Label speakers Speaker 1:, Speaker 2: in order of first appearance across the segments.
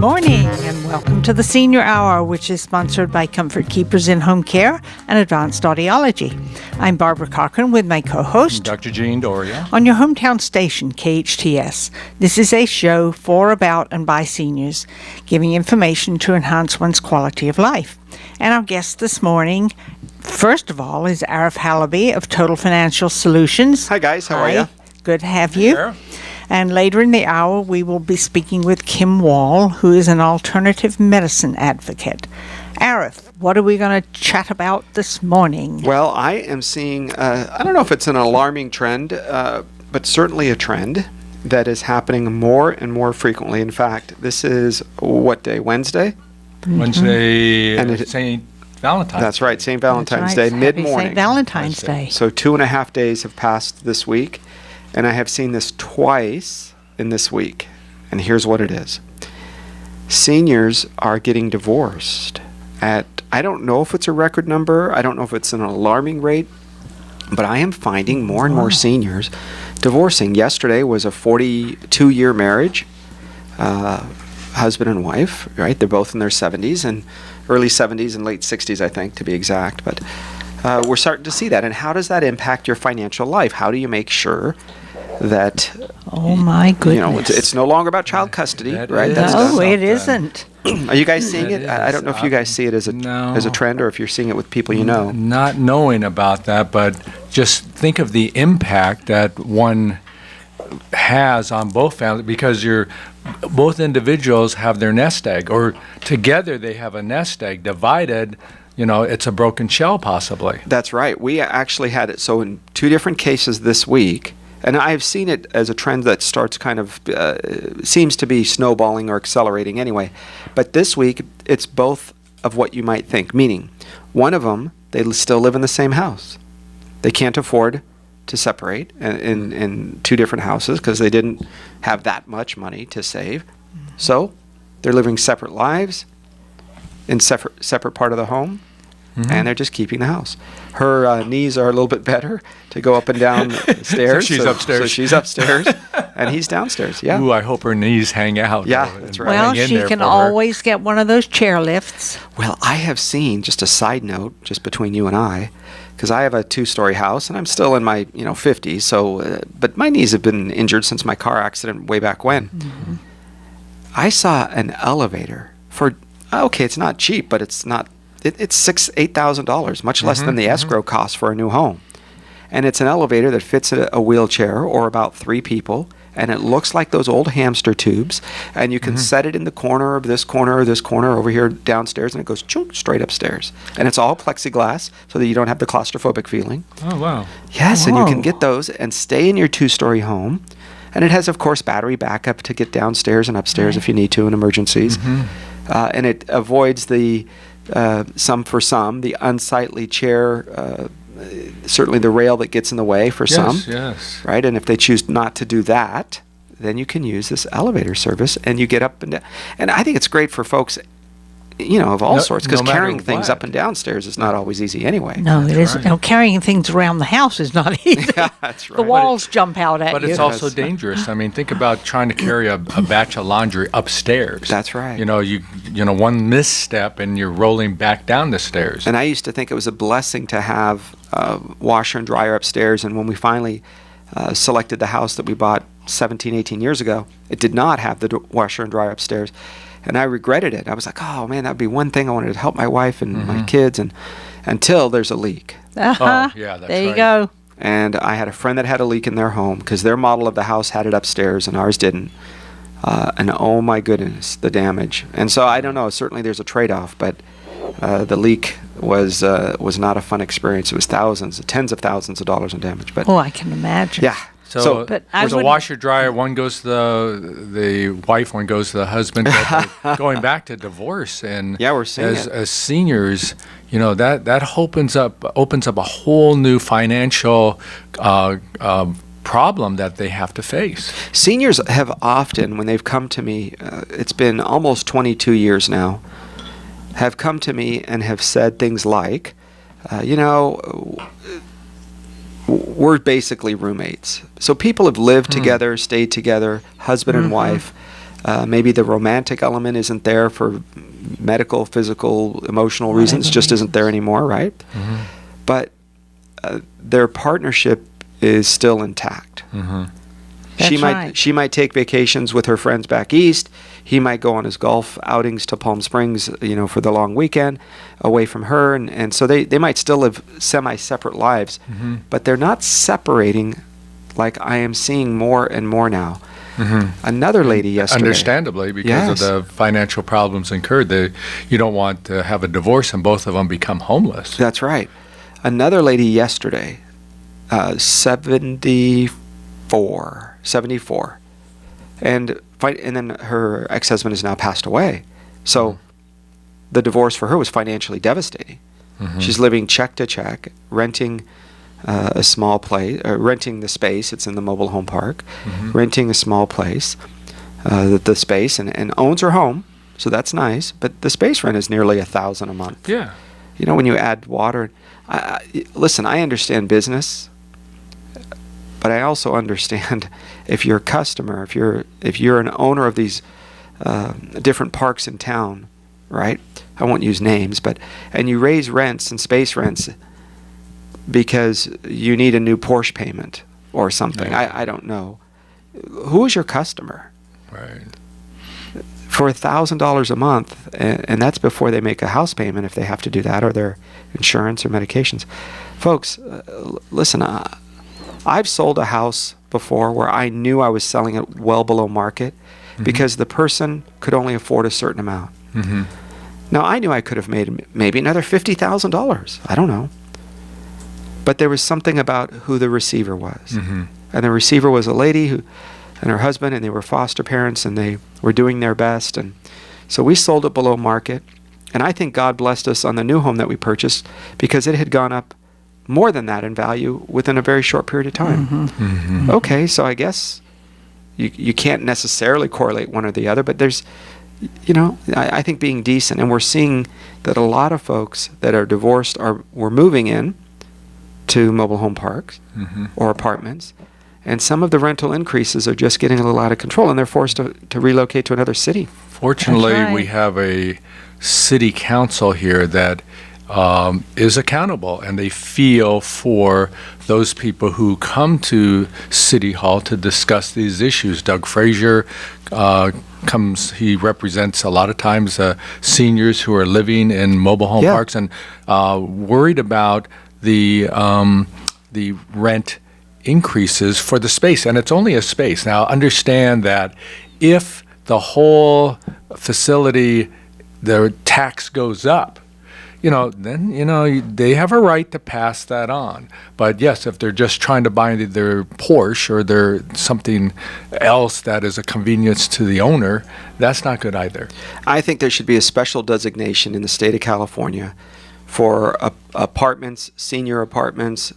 Speaker 1: morning and welcome to the Senior Hour, which is sponsored by Comfort Keepers in Home Care and Advanced Audiology. I'm Barbara Cochran with my co-host,
Speaker 2: Dr. Dorio.
Speaker 1: On your hometown station, KHTS. This is a show for, about, and by seniors, giving information to enhance one's quality of life. And our guest this morning, first of all, is Arif Halaby of Total Financial Solutions.
Speaker 3: Hi, guys. How are you?
Speaker 1: Good to have you.
Speaker 2: Sure.
Speaker 1: And later in the hour, we will be speaking with Kim Wall, who is an alternative medicine advocate. Arif, what are we going to chat about this morning?
Speaker 3: Well, I am seeing, I don't know if it's an alarming trend, but certainly a trend that is happening more and more frequently. In fact, this is what day? Wednesday?
Speaker 2: Wednesday,
Speaker 3: And
Speaker 2: St. Valentine's.
Speaker 3: That's right, St. Valentine's
Speaker 1: That's
Speaker 3: Day,
Speaker 1: right. Happy
Speaker 3: mid-morning.
Speaker 1: St. Valentine's Day.
Speaker 3: So 2.5 days have passed this week, and I have seen this twice in this week. And here's what it is. Seniors are getting divorced at, I don't know if it's a record number, I don't know if it's an alarming rate, but I am finding more and more seniors divorcing. Yesterday was a 42-year marriage, husband and wife, right? They're both in their 70s and early 70s and late 60s, I think, to be exact. But we're starting to see that. And how does that impact your financial life? How do you make sure that,
Speaker 1: Oh, my goodness.
Speaker 3: you know, it's no longer about child custody,
Speaker 2: That
Speaker 3: right?
Speaker 2: is.
Speaker 3: That's
Speaker 1: No,
Speaker 3: done.
Speaker 1: it isn't.
Speaker 3: Are you guys seeing
Speaker 2: That
Speaker 3: it? I don't know if you guys see it as a
Speaker 2: No.
Speaker 3: as a trend or if you're seeing it with people you know.
Speaker 2: Not knowing about that, but just think of the impact that one has on both families, because both individuals have their nest egg, or together they have a nest egg. Divided, it's a broken shell possibly.
Speaker 3: That's right. We actually had it. So in 2 different cases this week, and I've seen it as a trend that starts kind of, seems to be snowballing or accelerating anyway. But this week, it's both of what you might think, meaning one of them, they still live in the same house. They can't afford to separate in 2 different houses because they didn't have that much money to save. So they're living separate lives in separate part of the home. And they're just keeping the house. Her knees are a little bit better to go up and down the stairs.
Speaker 2: So she's upstairs.
Speaker 3: So she's upstairs, and he's downstairs. Yeah.
Speaker 2: Ooh, I hope her knees hang out.
Speaker 3: Yeah,
Speaker 2: and
Speaker 3: that's right.
Speaker 1: Well,
Speaker 2: hang in
Speaker 1: she
Speaker 2: there
Speaker 1: can
Speaker 2: for her.
Speaker 1: always get one of those chair lifts.
Speaker 3: Well, I have seen, just a side note, just between you and I, because I have a 2-story house, and I'm still in my 50s. So, but my knees have been injured since my car accident way back when.
Speaker 1: Mm-hmm.
Speaker 3: I saw an elevator for, okay, it's not cheap, but it's not. It's $8,000, much less than the escrow cost for a new home. And it's an elevator that fits a wheelchair or about 3 people, and it looks like those old hamster tubes, and you can set it in the corner of this corner or this corner over here downstairs, and it goes chunk straight upstairs. And it's all plexiglass so that you don't have the claustrophobic feeling.
Speaker 2: Oh, wow.
Speaker 3: Yes, and you can
Speaker 1: Whoa.
Speaker 3: get those and stay in your 2-story home. And it has, of course, battery backup to get downstairs and upstairs if you need to in emergencies. And it avoids the the unsightly chair, certainly the rail that gets in the way for some.
Speaker 2: Yes.
Speaker 3: Right? And if they choose not to do that, then you can use this elevator service and you get up and down. And I think it's great for folks, of all sorts, because
Speaker 2: no matter
Speaker 3: carrying things
Speaker 2: what.
Speaker 3: up and downstairs is not always easy anyway.
Speaker 1: No, it isn't.
Speaker 2: right.
Speaker 1: No, carrying things around the house is not easy.
Speaker 3: Yeah, that's
Speaker 1: The
Speaker 3: right.
Speaker 1: walls jump out at
Speaker 2: But
Speaker 1: you.
Speaker 2: it's also
Speaker 3: Yes.
Speaker 2: dangerous. I mean, think about trying to carry a batch of laundry upstairs.
Speaker 3: That's right.
Speaker 2: One misstep and you're rolling back down the stairs.
Speaker 3: And I used to think it was a blessing to have washer and dryer upstairs. And when we finally selected the house that we bought 17, 18 years ago, it did not have the washer and dryer upstairs. And I regretted it. I was like, oh, man, that would be one thing I wanted to help my wife and my kids, and until there's a leak.
Speaker 1: Uh-huh.
Speaker 2: Oh, yeah, that's
Speaker 1: there you
Speaker 2: right.
Speaker 1: go.
Speaker 3: And I had a friend that had a leak in their home because their model of the house had it upstairs and ours didn't. And oh, my goodness, the damage. And so I don't know. Certainly there's a trade-off, but the leak was not a fun experience. It was tens of thousands of dollars in damage. But
Speaker 1: Oh, I can imagine.
Speaker 3: yeah.
Speaker 2: So,
Speaker 1: But I
Speaker 2: with a
Speaker 1: wouldn't-
Speaker 2: washer dryer, one goes to the wife, one goes to the husband. But going back to divorce, and
Speaker 3: Yeah, we're seeing it.
Speaker 2: as seniors, that opens up a whole new financial problem that they have to face.
Speaker 3: Seniors have often, when they've come to me, it's been almost 22 years now, have come to me and have said things like, we're basically roommates. So people have lived together, stayed together, husband and wife, Maybe the romantic element isn't there for medical, physical, emotional reasons, just isn't there anymore, right?
Speaker 2: Mm-hmm.
Speaker 3: But their partnership is still intact.
Speaker 2: Mm-hmm.
Speaker 3: She might take vacations with her friends back east. He might go on his golf outings to Palm Springs, for the long weekend, away from her, and so they might still live semi-separate lives,
Speaker 2: Mm-hmm.
Speaker 3: but they're not separating like I am seeing more and more now.
Speaker 2: Mm-hmm.
Speaker 3: Another lady yesterday.
Speaker 2: Understandably, because of the financial problems incurred, you don't want to have a divorce and both of them become homeless.
Speaker 3: That's right. Another lady yesterday, 74, and then her ex-husband has now passed away. So the divorce for her was financially devastating.
Speaker 2: Mm-hmm.
Speaker 3: She's living check to check, renting a small place, renting the space. It's in the mobile home park,
Speaker 2: Mm-hmm.
Speaker 3: renting a small place, the space, and owns her home. So that's nice. But the space rent is nearly $1,000 a month.
Speaker 2: Yeah.
Speaker 3: When you add water, listen, I understand business, but I also understand if you're a customer, if you're an owner of these different parks in town, right? I won't use names, and you raise rents and space rents because you need a new Porsche payment or something.
Speaker 2: Yeah.
Speaker 3: I don't know. Who is your customer?
Speaker 2: Right.
Speaker 3: For $1,000 a month, and that's before they make a house payment if they have to do that, or their insurance or medications. Folks, listen, I've sold a house before where I knew I was selling it well below market because the person could only afford a certain amount.
Speaker 2: Mm-hmm.
Speaker 3: Now, I knew I could have made maybe another $50,000. I don't know. But there was something about who the receiver was.
Speaker 2: Mm-hmm.
Speaker 3: And the receiver was a lady and her husband, and they were foster parents, and they were doing their best. And so we sold it below market. And I think God blessed us on the new home that we purchased because it had gone up more than that in value within a very short period of time.
Speaker 1: Mm-hmm.
Speaker 2: Mm-hmm.
Speaker 3: Okay, so I guess you can't necessarily correlate one or the other, but there's, I think being decent. And we're seeing that a lot of folks that are divorced were moving in to mobile home parks
Speaker 2: Mm-hmm.
Speaker 3: or apartments. And some of the rental increases are just getting a little out of control, and they're forced to relocate to another city.
Speaker 2: Fortunately,
Speaker 1: That's right.
Speaker 2: we have a city council here that is accountable, and they feel for those people who come to City Hall to discuss these issues. Doug Frazier he represents a lot of times seniors who are living in mobile home parks and worried about the rent increases for the space, and it's only a space. Now, understand that if the whole facility, the tax goes up, then they have a right to pass that on. But yes, if they're just trying to buy their Porsche or their something else that is a convenience to the owner, that's not good either.
Speaker 3: I think there should be a special designation in the state of California for apartments, senior apartments,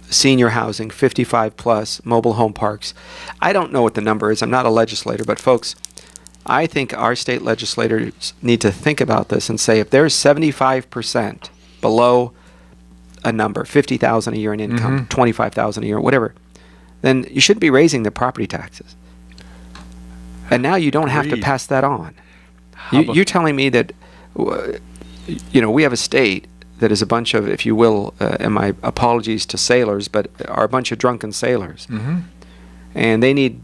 Speaker 3: senior housing, 55 plus, mobile home parks. I don't know what the number is. I'm not a legislator, but folks, I think our state legislators need to think about this and say if there's 75% below a number, 50,000 a year in income, 25,000 a year, whatever, then you shouldn't be raising the property taxes. And now you don't have to
Speaker 2: Agreed.
Speaker 3: pass that on. You're telling me that we have a state that is a bunch of, if you will, and my apologies to sailors, but are a bunch of drunken sailors.
Speaker 2: Mm-hmm.
Speaker 3: And they need,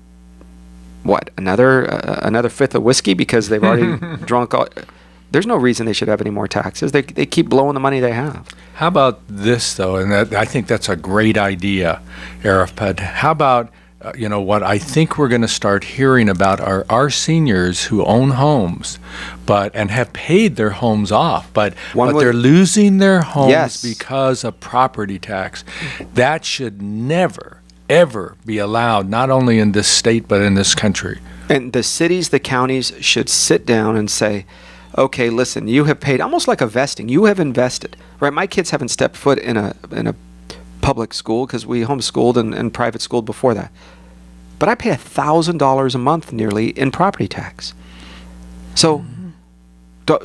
Speaker 3: another fifth of whiskey because they've already drunk all. There's no reason they should have any more taxes. They keep blowing the money they have.
Speaker 2: How about this, though? And I think that's a great idea, Arif. But how about, what I think we're going to start hearing about are our seniors who own homes and have paid their homes off, but they're losing their homes because of property tax. That should never, ever be allowed, not only in this state, but in this country.
Speaker 3: And the cities, the counties should sit down and say, okay, listen, you have paid, almost like a vesting. You have invested, right? My kids haven't stepped foot in a public school because we homeschooled and private schooled before that. But I pay $1,000 a month nearly in property tax. So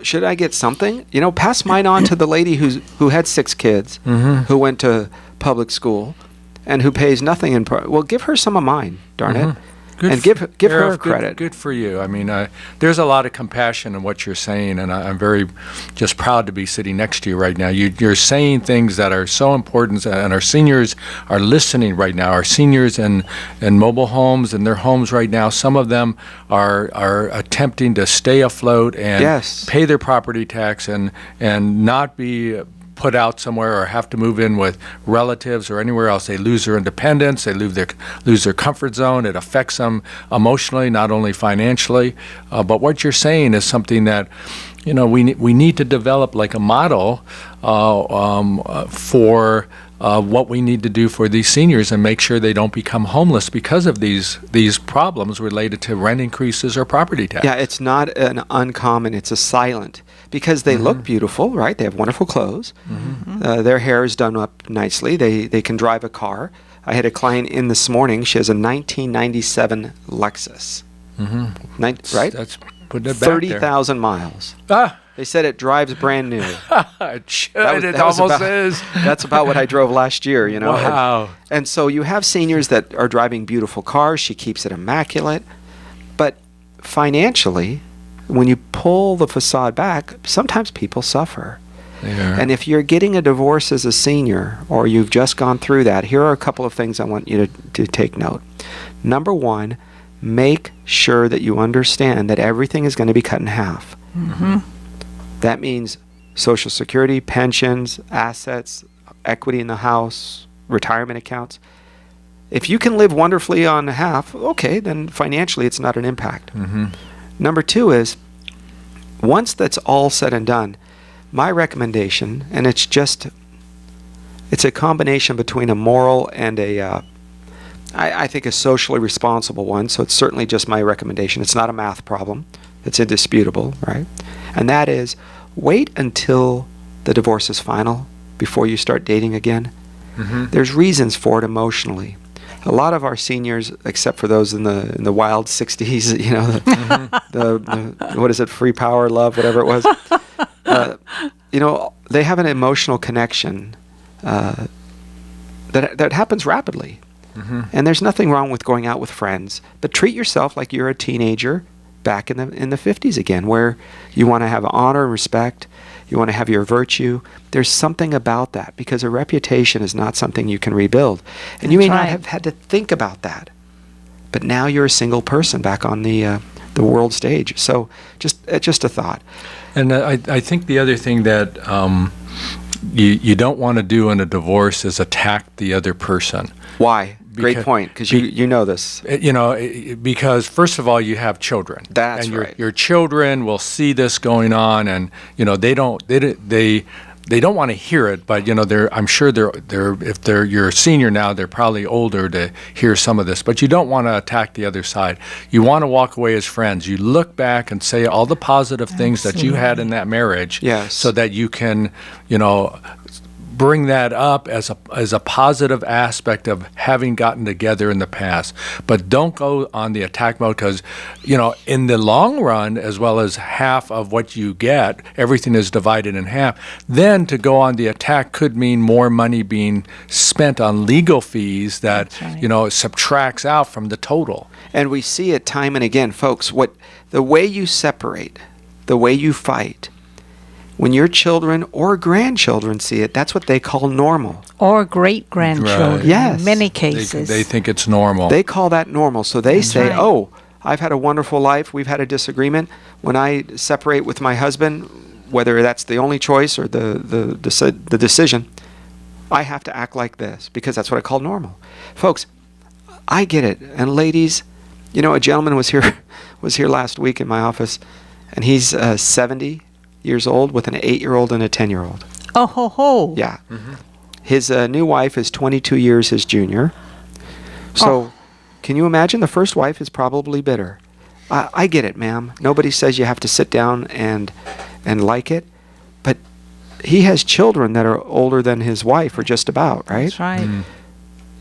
Speaker 3: should I get something? Pass mine on to the lady who had 6 kids, who went to public school, and who pays nothing in well, give her some of mine, darn it. and give her
Speaker 2: Sheriff,
Speaker 3: credit.
Speaker 2: Good for you. I mean, there's a lot of compassion in what you're saying, and I'm very just proud to be sitting next to you right now. You're saying things that are so important, and our seniors are listening right now. Our seniors in mobile homes, in their homes right now, some of them are attempting to stay afloat and
Speaker 3: Yes.
Speaker 2: pay their property tax and not be put out somewhere or have to move in with relatives or anywhere else. They lose their independence, they lose their comfort zone. It affects them emotionally, not only financially. But what you're saying is something that, you know, we need to develop like a model for what we need to do for these seniors and make sure they don't become homeless because of these problems related to rent increases or property tax.
Speaker 3: Yeah, it's not an uncommon, it's a silent. Because they look beautiful, right? They have wonderful clothes. Their hair is done up nicely. They can drive a car. I had a client in this morning. She has a 1997 Lexus. Right?
Speaker 2: That's putting it back there.
Speaker 3: 30,000 miles.
Speaker 2: Ah,
Speaker 3: They said it drives brand new.
Speaker 2: it should. It almost is.
Speaker 3: That's about what I drove last year, you know.
Speaker 2: Wow.
Speaker 3: And so you have seniors that are driving beautiful cars. She keeps it immaculate. But financially, when you pull the facade back, sometimes people suffer.
Speaker 2: Yeah.
Speaker 3: And if you're getting a divorce as a senior, or you've just gone through that, here are a couple of things I want you to take note. Number one, make sure that you understand that everything is going to be cut in half. That means Social Security, pensions, assets, equity in the house, retirement accounts. If you can live wonderfully on half, okay, then financially it's not an impact. Number two is, once that's all said and done, my recommendation, and it's a combination between a moral and I think a socially responsible one, so it's certainly just my recommendation. It's not a math problem. It's indisputable, right? And that is, wait until the divorce is final before you start dating again. There's reasons for it emotionally. A lot of our seniors, except for those in the wild 60s, you know, the what is it, free power, love, whatever it was, you know, they have an emotional connection that happens rapidly. And there's nothing wrong with going out with friends, but treat yourself like you're a teenager back in the 50s again, where you want to have honor and respect. You want to have your virtue. There's something about that, because a reputation is not something you can rebuild. And you may not have had to think about that. But now you're a single person back on the world stage. So just a thought.
Speaker 2: And I think the other thing that you don't want to do in a divorce is attack the other person.
Speaker 3: Why? Great point, because you know this.
Speaker 2: You know, because first of all, you have children.
Speaker 3: That's
Speaker 2: and
Speaker 3: right.
Speaker 2: Your children will see this going on, and you know they don't want to hear it. But you know, I'm sure if you're a senior now, they're probably older to hear some of this. But you don't want to attack the other side. You want to walk away as friends. You look back and say all the positive things that you had in that marriage.
Speaker 3: Yes.
Speaker 2: So that you can, you know, bring that up as a positive aspect of having gotten together in the past. But don't go on the attack mode, because, you know, in the long run, as well as half of what you get, everything is divided in half. Then to go on the attack could mean more money being spent on legal fees that, you know, subtracts out from the total.
Speaker 3: And we see it time and again, folks. The way you separate, the way you fight, when your children or grandchildren see it, that's what they call normal.
Speaker 1: Or great-grandchildren,
Speaker 2: Right.
Speaker 3: Yes.
Speaker 1: in many cases.
Speaker 2: They think it's normal.
Speaker 3: They call that normal. So they say,
Speaker 1: right.
Speaker 3: oh, I've had a wonderful life. We've had a disagreement. When I separate with my husband, whether that's the only choice or the decision, I have to act like this, because that's what I call normal. Folks, I get it. And ladies, you know, a gentleman was here last week in my office, and he's 70 years old with an 8-year-old and a 10-year-old.
Speaker 1: Oh, ho, ho.
Speaker 3: Yeah. His new wife is 22 years his junior. So can you imagine? The first wife is probably bitter. I get it, ma'am. Nobody says you have to sit down and like it. But he has children that are older than his wife, or just about, right?
Speaker 1: That's right.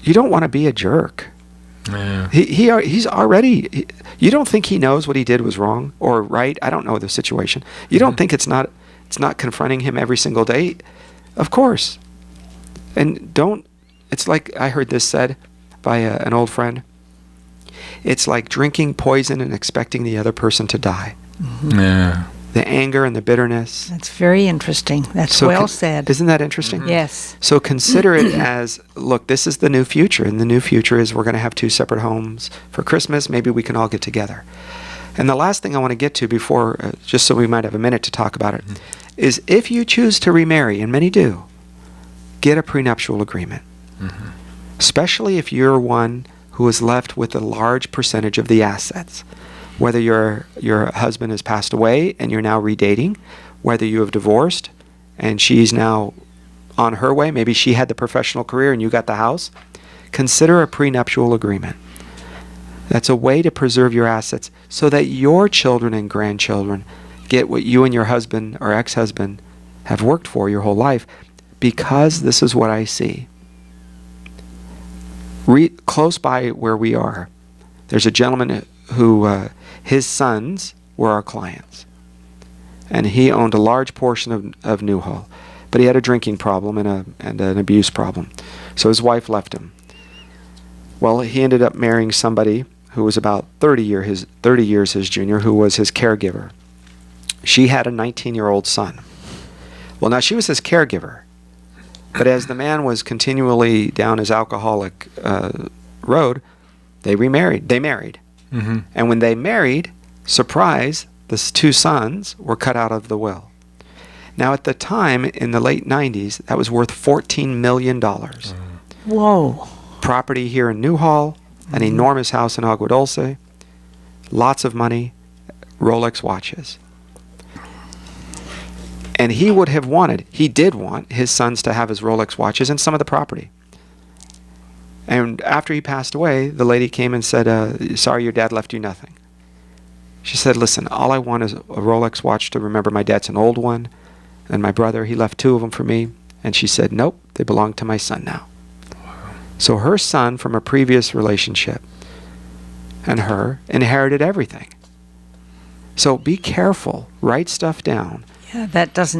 Speaker 3: You don't want to be a jerk.
Speaker 2: Yeah.
Speaker 3: He's already. You don't think he knows what he did was wrong or right? I don't know the situation. You don't think it's not confronting him every single day? Of course. And don't. It's like I heard this said by an old friend. It's like drinking poison and expecting the other person to die.
Speaker 2: Yeah.
Speaker 3: The anger and the bitterness.
Speaker 1: That's very interesting. That's
Speaker 3: So
Speaker 1: well said.
Speaker 3: Isn't that interesting?
Speaker 1: Yes.
Speaker 3: So consider it as, look, this is the new future. And the new future is we're going to have 2 separate homes for Christmas. Maybe we can all get together. And the last thing I want to get to before, just so we might have a minute to talk about it, is if you choose to remarry, and many do, get a prenuptial agreement. Especially if you're one who is left with a large percentage of the assets. Whether your husband has passed away and you're now redating, whether you have divorced and she's now on her way, maybe she had the professional career and you got the house, consider a prenuptial agreement. That's a way to preserve your assets so that your children and grandchildren get what you and your husband or ex-husband have worked for your whole life, because this is what I see. Close by where we are, there's a gentleman who his sons were our clients, and he owned a large portion of Newhall, but he had a drinking problem and an abuse problem, so his wife left him. Well, he ended up marrying somebody who was about 30 years his junior, who was his caregiver. She had a 19-year-old son. Well, now she was his caregiver, but as the man was continually down his alcoholic road, they remarried. They married. And when they married, surprise, the 2 sons were cut out of the will. Now, at the time, in the late 90s, that was worth $14 million.
Speaker 1: Whoa.
Speaker 3: Property here in Newhall, an enormous house in Agua Dulce, lots of money, Rolex watches. And he did want his sons to have his Rolex watches and some of the property. And after he passed away, the lady came and said, sorry, your dad left you nothing. She said, listen, all I want is a Rolex watch to remember my dad's an old one, and my brother, he left 2 of them for me. And she said, nope, they belong to my son now. So her son from a previous relationship and her inherited everything. So be careful, write stuff down.
Speaker 1: Yeah, that's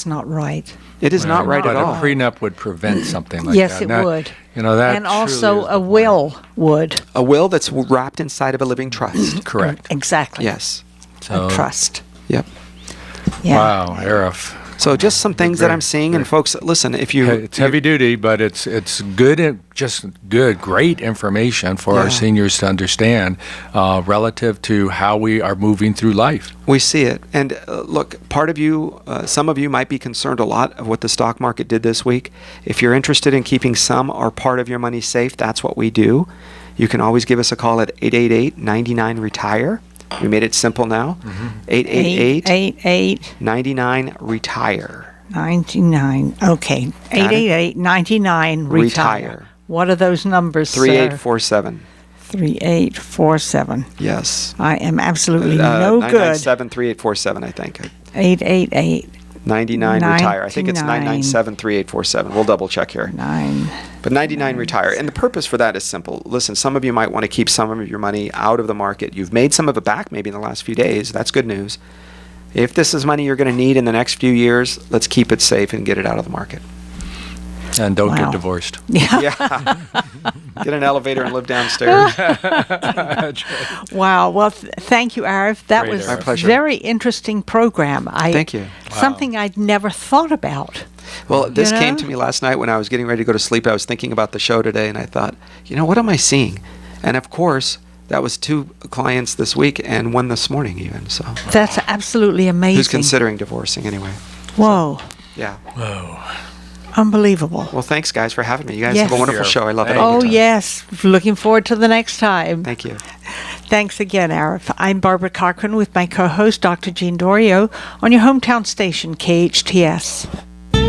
Speaker 1: not right.
Speaker 3: It is not right at all.
Speaker 2: But a prenup would prevent something like
Speaker 1: Yes,
Speaker 2: that.
Speaker 1: it
Speaker 2: Now,
Speaker 1: would.
Speaker 2: You know, that
Speaker 1: And
Speaker 2: truly
Speaker 1: also
Speaker 2: is the
Speaker 1: a
Speaker 2: point.
Speaker 1: will would.
Speaker 3: A will that's wrapped inside of a living trust.
Speaker 2: Correct.
Speaker 1: Exactly.
Speaker 3: Yes.
Speaker 2: So,
Speaker 1: A trust.
Speaker 3: Yep.
Speaker 1: Yeah.
Speaker 2: Wow, Arif.
Speaker 3: So just some things that I'm seeing, and folks, listen, if you...
Speaker 2: It's heavy duty, but it's good, great information for our seniors to understand relative to how we are moving through life.
Speaker 3: We see it. And look, part of you, some of you might be concerned a lot of what the stock market did this week. If you're interested in keeping some or part of your money safe, that's what we do. You can always give us a call at 888-99-RETIRE. We made it simple now. 888-99-RETIRE.
Speaker 1: 99. Okay. 888-99-RETIRE. What are those numbers,
Speaker 3: 3847.
Speaker 1: 3847.
Speaker 3: Yes.
Speaker 1: I am absolutely no good.
Speaker 3: 997-3847, I think.
Speaker 1: 888
Speaker 3: 99-RETIRE. I think it's 997-3847. We'll double check here.
Speaker 1: 9.
Speaker 3: But 99-RETIRE. And the purpose for that is simple. Listen, some of you might want to keep some of your money out of the market. You've made some of it back maybe in the last few days. That's good news. If this is money you're going to need in the next few years, let's keep it safe and get it out of the market.
Speaker 2: And don't
Speaker 1: Wow.
Speaker 2: get divorced.
Speaker 1: Yeah.
Speaker 3: Yeah. Get an elevator and live downstairs.
Speaker 1: Wow. Well, thank you, Arif. That
Speaker 2: Great,
Speaker 1: was
Speaker 2: Arif.
Speaker 3: My pleasure.
Speaker 1: very interesting program.
Speaker 3: Thank you.
Speaker 1: Something I'd never thought about.
Speaker 3: Well, this
Speaker 1: You know?
Speaker 3: came to me last night when I was getting ready to go to sleep. I was thinking about the show today, and I thought, what am I seeing? And of course, that was 2 clients this week and 1 this morning even. So
Speaker 1: That's absolutely amazing.
Speaker 3: who's considering divorcing anyway?
Speaker 1: Whoa.
Speaker 3: Yeah.
Speaker 2: Whoa.
Speaker 1: Unbelievable.
Speaker 3: Well, thanks, guys, for having me. You guys
Speaker 1: Yes.
Speaker 3: have a wonderful
Speaker 2: Thank you.
Speaker 3: show. I love it.
Speaker 2: Thank
Speaker 3: all
Speaker 1: Oh,
Speaker 3: the time.
Speaker 1: yes. Looking forward to the next time.
Speaker 3: Thank you.
Speaker 1: Thanks again, Arif. I'm Barbara Cochran with my co-host, Dr. Jean Dorio, on your hometown station, KHTS.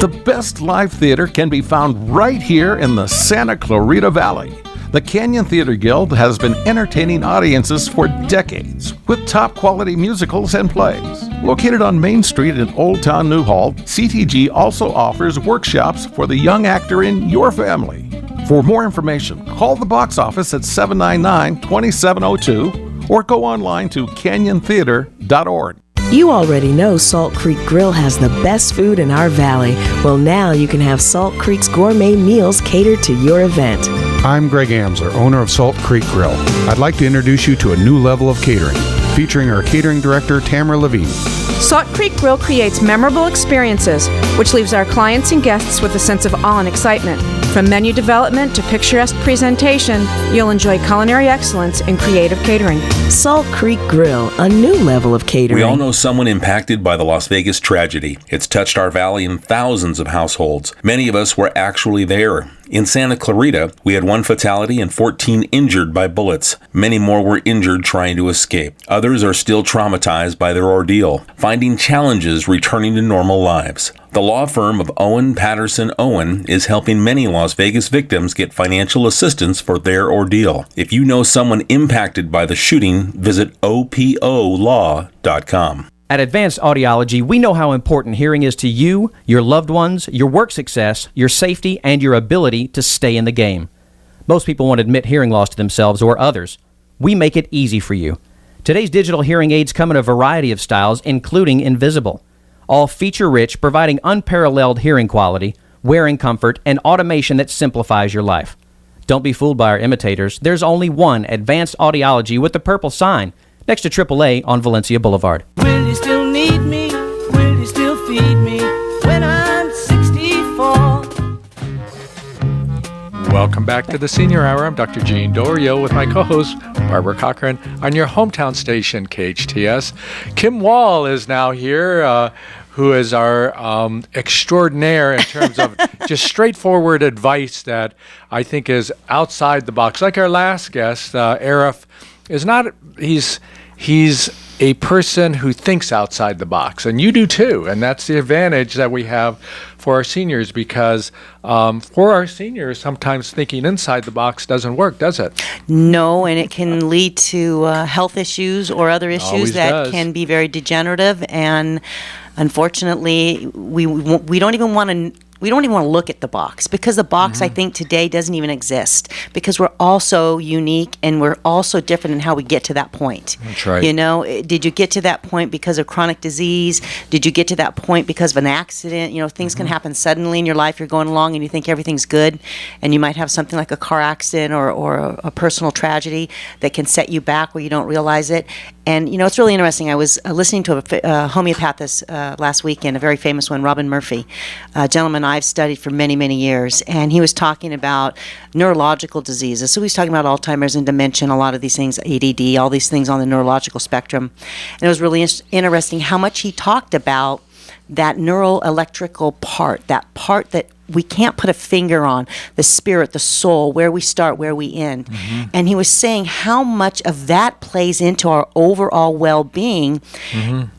Speaker 4: The best live theater can be found right here in the Santa Clarita Valley. The Canyon Theater Guild has been entertaining audiences for decades with top quality musicals and plays. Located on Main Street in Old Town Newhall, CTG also offers workshops for the young actor in your family. For more information, call the box office at 799-2702 or go online to canyontheater.org.
Speaker 5: You already know Salt Creek Grill has the best food in our valley. Well, now you can have Salt Creek's gourmet meals catered to your event.
Speaker 4: I'm Greg Amsler, owner of Salt Creek Grill. I'd like to introduce you to a new level of catering, featuring our catering director, Tamara Levine.
Speaker 6: Salt Creek Grill creates memorable experiences, which leaves our clients and guests with a sense of awe and excitement. From menu development to picturesque presentation, you'll enjoy culinary excellence and creative catering.
Speaker 5: Salt Creek Grill, a new level of catering.
Speaker 7: We all know someone impacted by the Las Vegas tragedy. It's touched our valley and thousands of households. Many of us were actually there. In Santa Clarita, we had 1 fatality and 14 injured by bullets. Many more were injured trying to escape. Others are still traumatized by their ordeal, finding challenges returning to normal lives. The law firm of Owen Patterson Owen is helping many Las Vegas victims get financial assistance for their ordeal. If you know someone impacted by the shooting, visit opolaw.com.
Speaker 8: At Advanced Audiology, we know how important hearing is to you, your loved ones, your work success, your safety, and your ability to stay in the game. Most people won't admit hearing loss to themselves or others. We make it easy for you. Today's digital hearing aids come in a variety of styles, including invisible. All feature-rich, providing unparalleled hearing quality, wearing comfort, and automation that simplifies your life. Don't be fooled by our imitators. There's only one Advanced Audiology with the purple sign next to AAA on Valencia Boulevard.
Speaker 9: Will you still need me? Will you still feed me when I'm 64?
Speaker 2: Welcome back to the Senior Hour. I'm Dr. Gene Dorio with my co-host Barbara Cochran on your hometown station KHTS. Kim Wall is now here, who is our extraordinaire in terms of just straightforward advice that I think is outside the box. Like our last guest, Arif, is not. He's a person who thinks outside the box, and you do too. And that's the advantage that we have for our seniors, because for our seniors, sometimes thinking inside the box doesn't work, does it?
Speaker 10: No, and it can lead to health issues or other issues
Speaker 2: Always
Speaker 10: that
Speaker 2: does.
Speaker 10: can be very degenerative. And unfortunately, we don't even want to. We don't even want to look at the box, because the box, I think, today doesn't even exist, because we're all so unique and we're all so different in how we get to that point.
Speaker 2: That's right.
Speaker 10: You know, did you get to that point because of chronic disease? Did you get to that point because of an accident? You know, things can happen suddenly in your life. You're going along and you think everything's good, and you might have something like a car accident or a personal tragedy that can set you back where you don't realize it. And, you know, it's really interesting. I was listening to a homeopathist last weekend, a very famous one, Robin Murphy, a gentleman I've studied for many, many years. And he was talking about neurological diseases. So he was talking about Alzheimer's and dementia, a lot of these things, ADD, all these things on the neurological spectrum. And it was really interesting how much he talked about that neural electrical part that we can't put a finger on, the spirit, the soul, where we start, where we end. And he was saying how much of that plays into our overall well-being,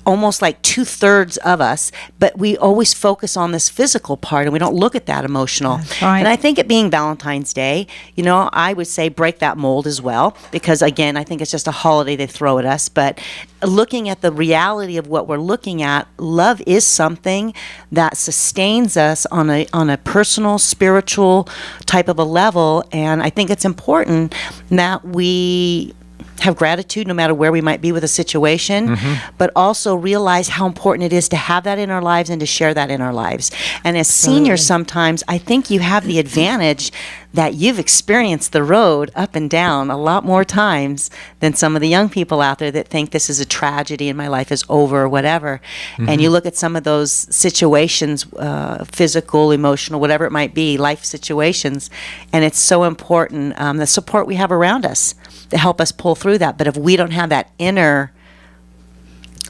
Speaker 10: almost like 2/3 of us, but we always focus on this physical part and we don't look at that emotional.
Speaker 1: right.
Speaker 10: And I think it being Valentine's Day, you know, I would say break that mold as well, because again, I think it's just a holiday they throw at us, but looking at the reality of what we're looking at, love is something that sustains us on a personal, spiritual type of a level, and I think it's important that we have gratitude no matter where we might be with a situation, but also realize how important it is to have that in our lives and to share that in our lives. And as seniors, sometimes I think you have the advantage that you've experienced the road up and down a lot more times than some of the young people out there that think this is a tragedy and my life is over or whatever. And you look at some of those situations, physical, emotional, whatever it might be, life situations, and it's so important, the support we have around us to help us pull through that. But if we don't have that inner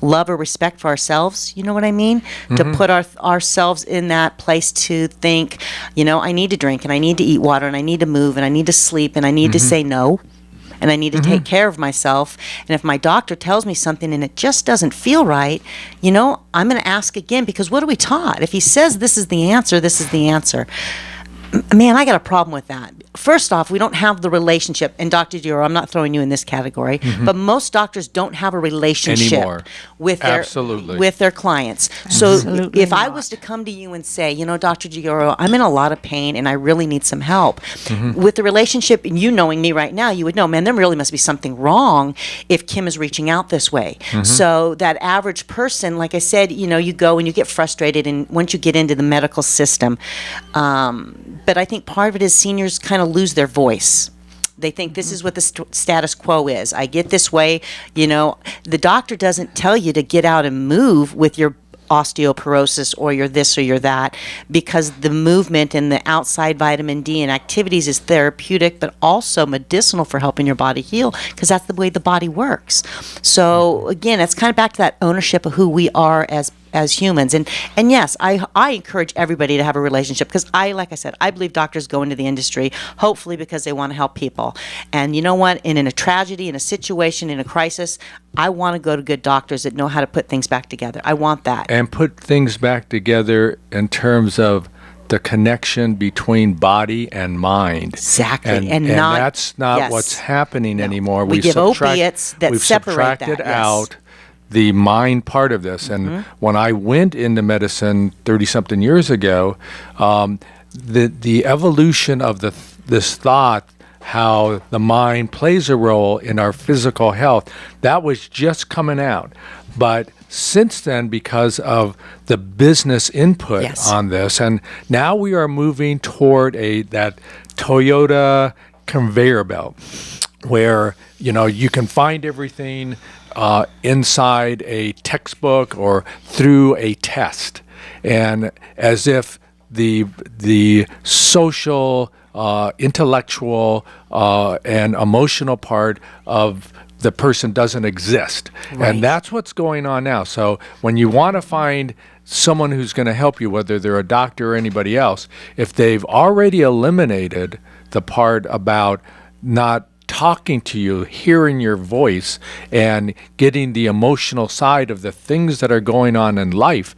Speaker 10: love or respect for ourselves, you know what I mean? To put ourselves in that place to think, you know, I need to drink and I need to eat water and I need to move and I need to sleep and I need to say no and I need to take care of myself. And if my doctor tells me something and it just doesn't feel right, you know, I'm going to ask again, because what are we taught? If he says this is the answer, this is the answer. Man, I got a problem with that. First off, we don't have the relationship, and Dr. Dorio, I'm not throwing you in this category, but most doctors don't have a relationship
Speaker 2: Anymore.
Speaker 10: with
Speaker 2: Absolutely.
Speaker 10: with their clients. So
Speaker 1: Absolutely
Speaker 10: if I
Speaker 1: not.
Speaker 10: was to come to you and say, you know, Dr. Dorio, I'm in a lot of pain and I really need some help. With the relationship, and you knowing me right now, you would know, man, there really must be something wrong if Kim is reaching out this way. So that average person, like I said, you know, you go and you get frustrated, and once you get into the medical system, But I think part of it is seniors kind of lose their voice. They think this is what the status quo is. I get this way. The doctor doesn't tell you to get out and move with your osteoporosis or your this or your that, because the movement and the outside vitamin D and activities is therapeutic but also medicinal for helping your body heal, because that's the way the body works. So again, it's kind of back to that ownership of who we are as humans. And yes, I encourage everybody to have a relationship, because like I said, I believe doctors go into the industry hopefully because they want to help people. And you know what? In a tragedy, in a situation, in a crisis, I want to go to good doctors that know how to put things back together. I want that.
Speaker 2: And put things back together in terms of the connection between body and mind.
Speaker 10: Exactly.
Speaker 2: And that's not what's happening anymore.
Speaker 10: We give opiates that separate that.
Speaker 2: We've subtracted out the mind part of this. And when I went into medicine 30-something years ago, the evolution of this thought, how the mind plays a role in our physical health, that was just coming out. But since then, because of the business input on this, and now we are moving toward that Toyota conveyor belt, where you can find everything inside a textbook or through a test, and as if the social, intellectual, and emotional part of the person doesn't exist. Right. And that's what's going on now. So when you want to find someone who's going to help you, whether they're a doctor or anybody else, if they've already eliminated the part about not talking to you, hearing your voice, and getting the emotional side of the things that are going on in life,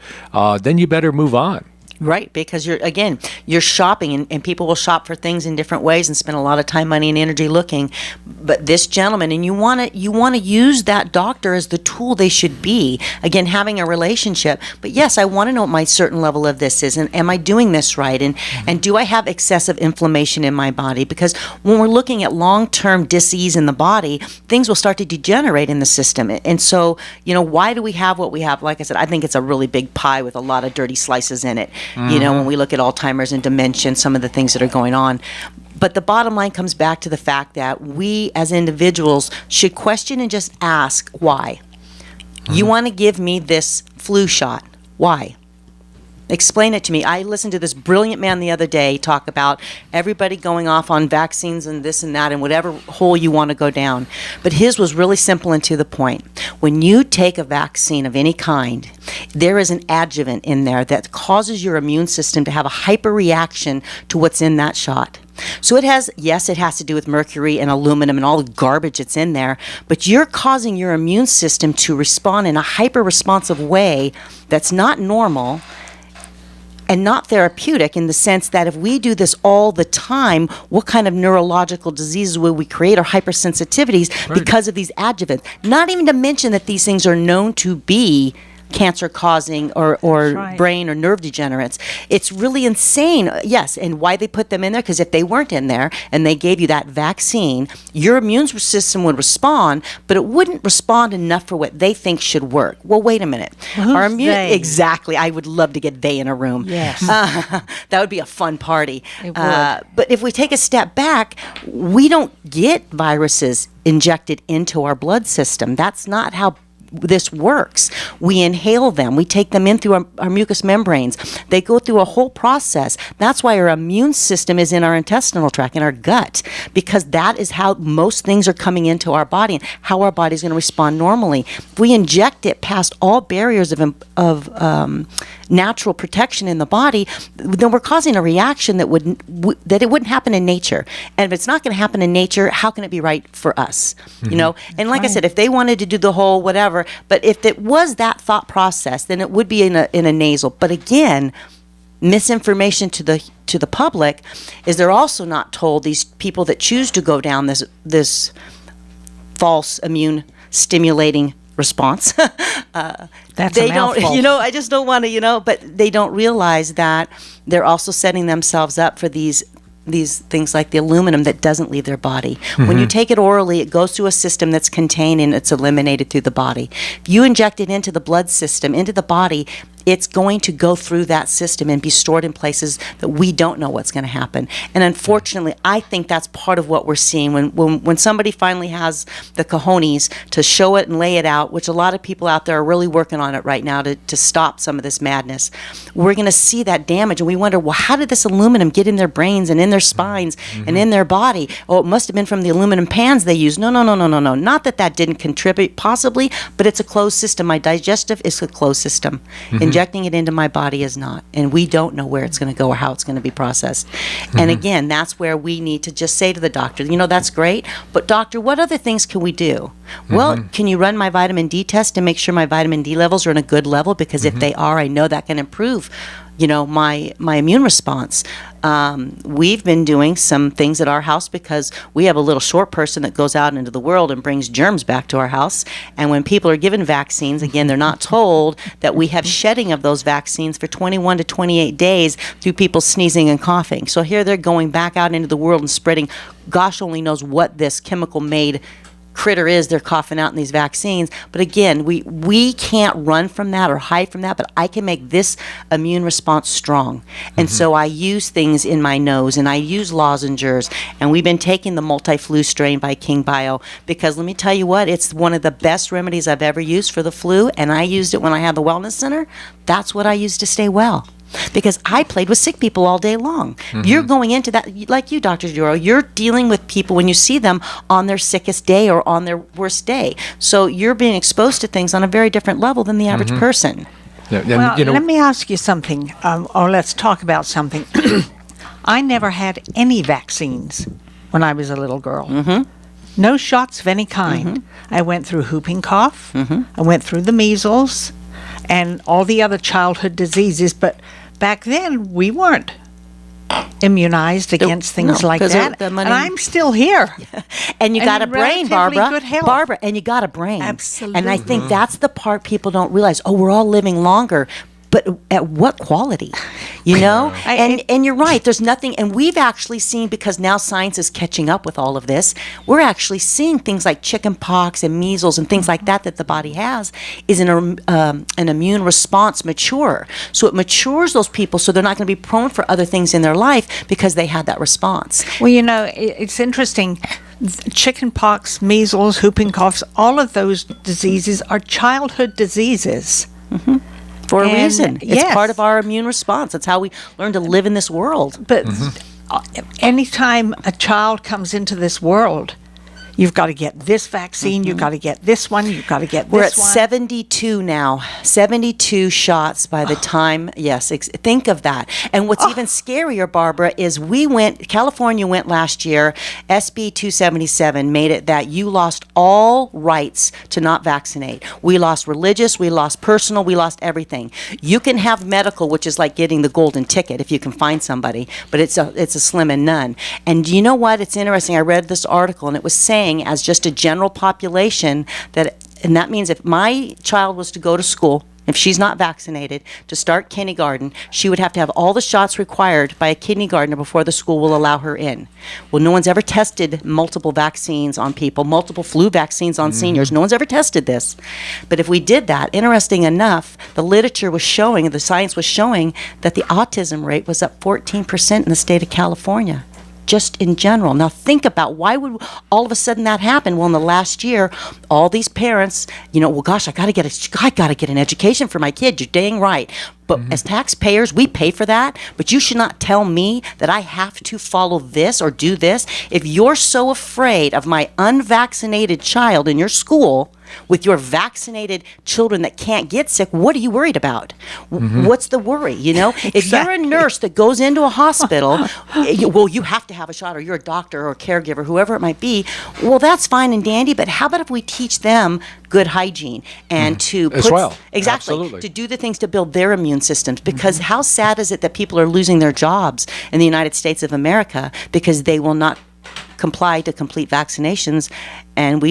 Speaker 2: then you better move on.
Speaker 10: Right, because you're shopping, and people will shop for things in different ways and spend a lot of time, money, and energy looking. But this gentleman, and you want to use that doctor as the tool they should be. Again, having a relationship. But yes, I want to know what my certain level of this is, and am I doing this right? And do I have excessive inflammation in my body? Because when we're looking at long-term dis-ease in the body, things will start to degenerate in the system. And so, why do we have what we have? Like I said, I think it's a really big pie with a lot of dirty slices in it. When we look at Alzheimer's and dementia, some of the things that are going on. But the bottom line comes back to the fact that we as individuals should question and just ask why. You want to give me this flu shot. Why? Explain it to me. I listened to this brilliant man the other day talk about everybody going off on vaccines and this and that and whatever hole you want to go down. But his was really simple and to the point. When you take a vaccine of any kind, there is an adjuvant in there that causes your immune system to have a hyperreaction to what's in that shot. So it has to do with mercury and aluminum and all the garbage that's in there, but you're causing your immune system to respond in a hyper-responsive way that's not normal and not therapeutic, in the sense that if we do this all the time, what kind of neurological diseases will we create, or hypersensitivities because of these adjuvants? Not even to mention that these things are known to be cancer-causing or brain or nerve degenerates. It's really insane. Yes, and why they put them in there? Because if they weren't in there and they gave you that vaccine, your immune system would respond, but it wouldn't respond enough for what they think should work. Well, wait a minute.
Speaker 1: Well, who's they?
Speaker 10: Exactly. I would love to get they in a room.
Speaker 1: Yes.
Speaker 10: That would be a fun party.
Speaker 1: It would.
Speaker 10: But if we take a step back, we don't get viruses injected into our blood system. That's not how this works. We inhale them. We take them in through our mucous membranes. They go through a whole process. That's why our immune system is in our intestinal tract, in our gut, because that is how most things are coming into our body and how our body is going to respond normally. If we inject it past all barriers of natural protection in the body, then we're causing a reaction that it wouldn't happen in nature. And if it's not going to happen in nature, how can it be right for us? And like I said, if they wanted to do the whole whatever, but if it was that thought process, then it would be in a nasal. But again, misinformation to the public is they're also not told, these people that choose to go down this false immune stimulating response.
Speaker 1: That's
Speaker 10: they
Speaker 1: a mouthful.
Speaker 10: don't, I just don't want to, but they don't realize that they're also setting themselves up for these things like the aluminum that doesn't leave their body. When you take it orally, it goes through a system that's contained and it's eliminated through the body. If you inject it into the blood system, into the body, it's going to go through that system and be stored in places that we don't know what's going to happen. And unfortunately, I think that's part of what we're seeing when somebody finally has the cojones to show it and lay it out, which a lot of people out there are really working on it right now to stop some of this madness. We're going to see that damage, and we wonder, well, how did this aluminum get in their brains and in their spines and in their body? Oh, it must have been from the aluminum pans they used. No. Not that didn't contribute, possibly, but it's a closed system. My digestive is a closed system. Injecting it into my body is not. And we don't know where it's going to go or how it's going to be processed. And again, that's where we need to just say to the doctor, that's great, but doctor, what other things can we do? Well, can you run my vitamin D test and make sure my vitamin D levels are in a good level? Because if they are, I know that can improve my immune response. We've been doing some things at our house because we have a little short person that goes out into the world and brings germs back to our house. And when people are given vaccines, again, they're not told that we have shedding of those vaccines for 21 to 28 days through people sneezing and coughing. So here they're going back out into the world and spreading, gosh only knows what this chemical-made critter is they're coughing out in these vaccines. But again, we can't run from that or hide from that, but I can make this immune response strong. And so I use things in my nose, and I use lozenges, and we've been taking the multi-flu strain by King Bio because let me tell you what, it's one of the best remedies I've ever used for the flu, and I used it when I had the wellness center. That's what I used to stay well. Because I played with sick people all day long. You're going into that, like you, Dr. Dorio, you're dealing with people when you see them on their sickest day or on their worst day. So you're being exposed to things on a very different level than the average person.
Speaker 2: Yeah,
Speaker 1: Well, let me ask you something, or let's talk about something. I never had any vaccines when I was a little girl. No shots of any kind. I went through whooping cough. I went through the measles and all the other childhood diseases, but back then we weren't immunized against things like that. And I'm still here.
Speaker 10: And you got a brain, Barbara.
Speaker 1: Good health.
Speaker 10: Barbara, and you got a brain.
Speaker 1: Absolutely.
Speaker 10: And I think that's the part people don't realize. Oh, we're all living longer. But at what quality? And you're right, there's nothing, and we've actually seen, because now science is catching up with all of this, we're actually seeing things like chicken pox and measles and things like that the body has is an immune response mature. So it matures those people so they're not going to be prone for other things in their life because they had that response.
Speaker 1: Well, it's interesting. Chicken pox, measles, whooping coughs, all of those diseases are childhood diseases.
Speaker 10: For a reason. It's
Speaker 1: yes.
Speaker 10: part of our immune response. It's how we learn to live in this world.
Speaker 1: But anytime a child comes into this world, you've got to get this vaccine, you've got to get this one, you've got to get this one.
Speaker 10: We're at 72 now. 72 shots by the time, yes, think of that. And what's even scarier, Barbara, is California went last year, SB 277 made it that you lost all rights to not vaccinate. We lost religious, we lost personal, we lost everything. You can have medical, which is like getting the golden ticket if you can find somebody, but it's a slim and none. And you know what? It's interesting. I read this article, and it was saying, as just a general population, and that means if my child was to go to school, if she's not vaccinated, to start kindergarten, she would have to have all the shots required by a kindergartner before the school will allow her in. Well, no one's ever tested multiple vaccines on people, multiple flu vaccines on seniors. No one's ever tested this. But if we did that, interesting enough, the literature was showing, the science was showing that the autism rate was up 14% in the state of California. Just in general. Now think about, why would all of a sudden that happen? Well, in the last year, all these parents, well, gosh, I got to get an education for my kid. You're dang right. But as taxpayers, we pay for that. But you should not tell me that I have to follow this or do this. If you're so afraid of my unvaccinated child in your school with your vaccinated children that can't get sick, what are you worried about? What's the worry? If you're a nurse that goes into a hospital, well, you have to have a shot, or you're a doctor or a caregiver, whoever it might be. Well, that's fine and dandy, but how about if we teach them good hygiene and to
Speaker 2: Absolutely.
Speaker 10: to do the things to build their immune systems? Because how sad is it that people are losing their jobs in the United States of America because they will not comply to complete vaccinations? And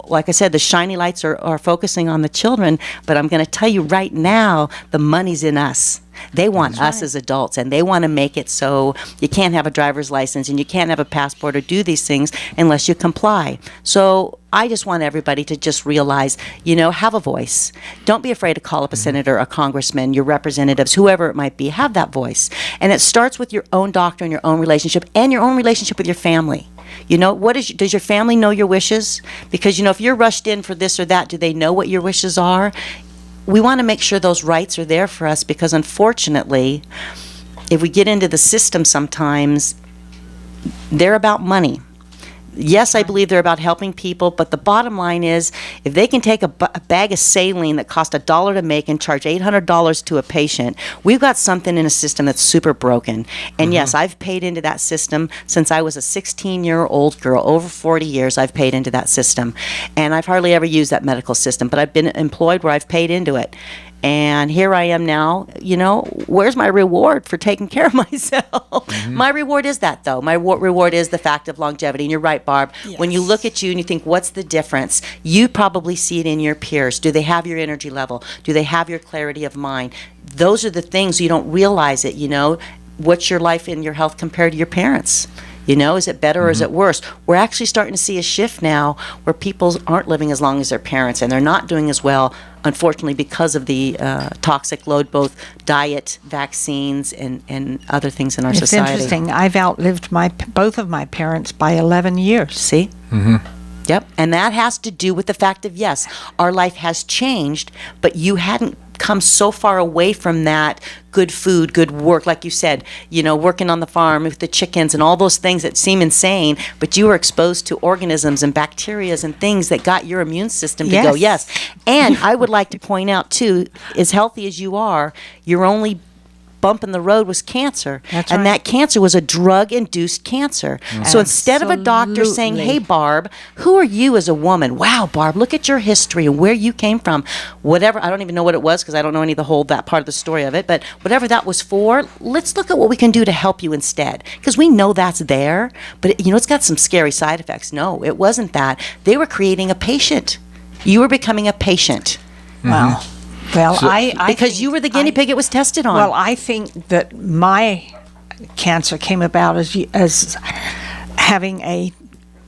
Speaker 10: like I said, the shiny lights are focusing on the children, but I'm going to tell you right now, the money's in us. They want us as adults, and they want to make it so you can't have a driver's license and you can't have a passport or do these things unless you comply. So I just want everybody to just realize, have a voice. Don't be afraid to call up a senator, a congressman, your representatives, whoever it might be. Have that voice. And it starts with your own doctor and your own relationship with your family. Does your family know your wishes? Because, if you're rushed in for this or that, do they know what your wishes are? We want to make sure those rights are there for us, because unfortunately, if we get into the system sometimes, they're about money. Yes, I believe they're about helping people, but the bottom line is, if they can take a bag of saline that cost $1 to make and charge $800 to a patient, we've got something in a system that's super broken. And yes, I've paid into that system since I was a 16-year-old girl. Over 40 years, I've paid into that system. And I've hardly ever used that medical system, but I've been employed where I've paid into it. And here I am now, where's my reward for taking care of myself? My reward is that, though. My reward is the fact of longevity. And you're right, Barb. Yes. When you look at you and you think, what's the difference? You probably see it in your peers. Do they have your energy level? Do they have your clarity of mind? Those are the things you don't realize it, What's your life and your health compared to your parents? Is it better or is it worse? We're actually starting to see a shift now where people aren't living as long as their parents, and they're not doing as well, unfortunately, because of the toxic load, both diet, vaccines, and other things in our society.
Speaker 1: It's interesting. I've outlived both of my parents by 11 years.
Speaker 10: See? Yep. And that has to do with the fact of, yes, our life has changed, but you hadn't come so far away from that good food, good work, like you said, working on the farm with the chickens and all those things that seem insane, but you were exposed to organisms and bacteria and things that got your immune system to go, yes. And I would like to point out, too, as healthy as you are, your only bump in the road was cancer.
Speaker 1: That's
Speaker 10: and
Speaker 1: right.
Speaker 10: that cancer was a drug-induced cancer. So instead of a doctor saying, hey, Barb, who are you as a woman? Wow, Barb, look at your history and where you came from. Whatever, I don't even know what it was because I don't know any of that part of the story of it, but whatever that was for, let's look at what we can do to help you instead. Because we know that's there, but it's got some scary side effects. No, it wasn't that. They were creating a patient. You were becoming a patient.
Speaker 1: Wow. Well, I
Speaker 10: because
Speaker 1: think
Speaker 10: you were the guinea pig it was tested on.
Speaker 1: Well, I think that my cancer came about as having a